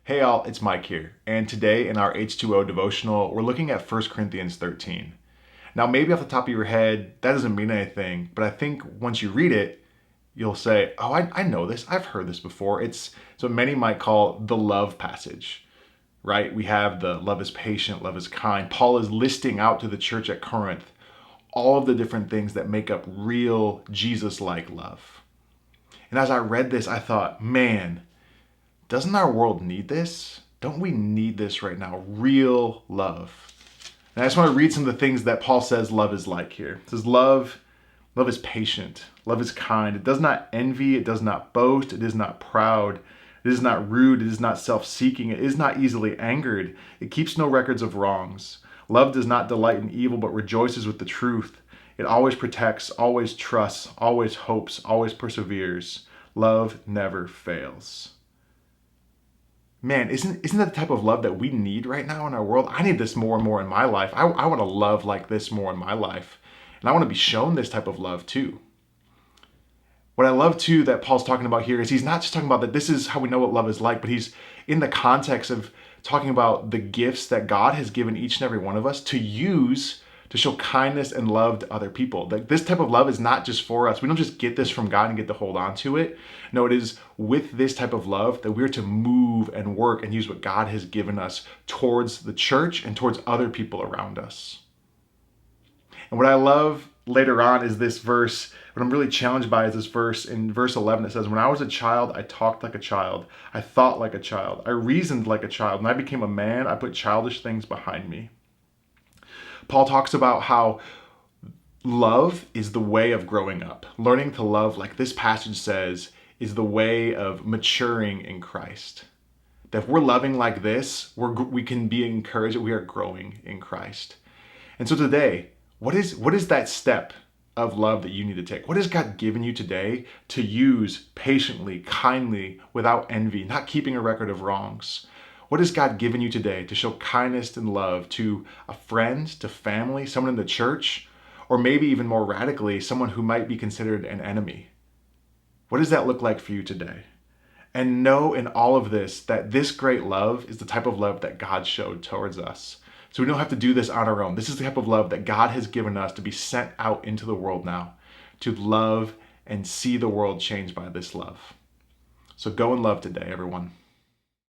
Hey all, it's Mike here, and today in our H2O devotional, we're looking at 1 Corinthians 13. Now, maybe off the top of your head, that doesn't mean anything, but I think once you read it, you'll say, oh, I know this, I've heard this before. It's what many might call the love passage, right? We have the love is patient, love is kind. Paul is listing out to the church at Corinth all of the different things that make up real Jesus-like love. And as I read this, I thought, man, doesn't our world need this? Don't we need this right now? Real love. And I just want to read some of the things that Paul says love is like here. It says love is patient. Love is kind. It does not envy. It does not boast. It is not proud. It is not rude. It is not self-seeking. It is not easily angered. It keeps no records of wrongs. Love does not delight in evil, but rejoices with the truth. It always protects, always trusts, always hopes, always perseveres. Love never fails. Man, isn't that the type of love that we need right now in our world? I need this more and more in my life. I want to love like this more in my life. And I want to be shown this type of love too. What I love too that Paul's talking about here is he's not just talking about that this is how we know what love is like, but he's in the context of talking about the gifts that God has given each and every one of us to use to show kindness and love to other people. Like this type of love is not just for us. We don't just get this from God and get to hold on to it. No, it is with this type of love that we're to move and work and use what God has given us towards the church and towards other people around us. And what I love later on is this verse. What I'm really challenged by is this verse in verse 11. It says, when I was a child, I talked like a child. I thought like a child. I reasoned like a child. When I became a man, I put childish things behind me. Paul talks about how love is the way of growing up. Learning to love, like this passage says, is the way of maturing in Christ. That if we're loving like this, we can be encouraged that we are growing in Christ. And so today, what is that step of love that you need to take? What has God given you today to use patiently, kindly, without envy, not keeping a record of wrongs? What has God given you today to show kindness and love to a friend, to family, someone in the church, or maybe even more radically, someone who might be considered an enemy? What does that look like for you today? And know in all of this that this great love is the type of love that God showed towards us. So we don't have to do this on our own. This is the type of love that God has given us to be sent out into the world now, to love and see the world changed by this love. So go in love today, everyone.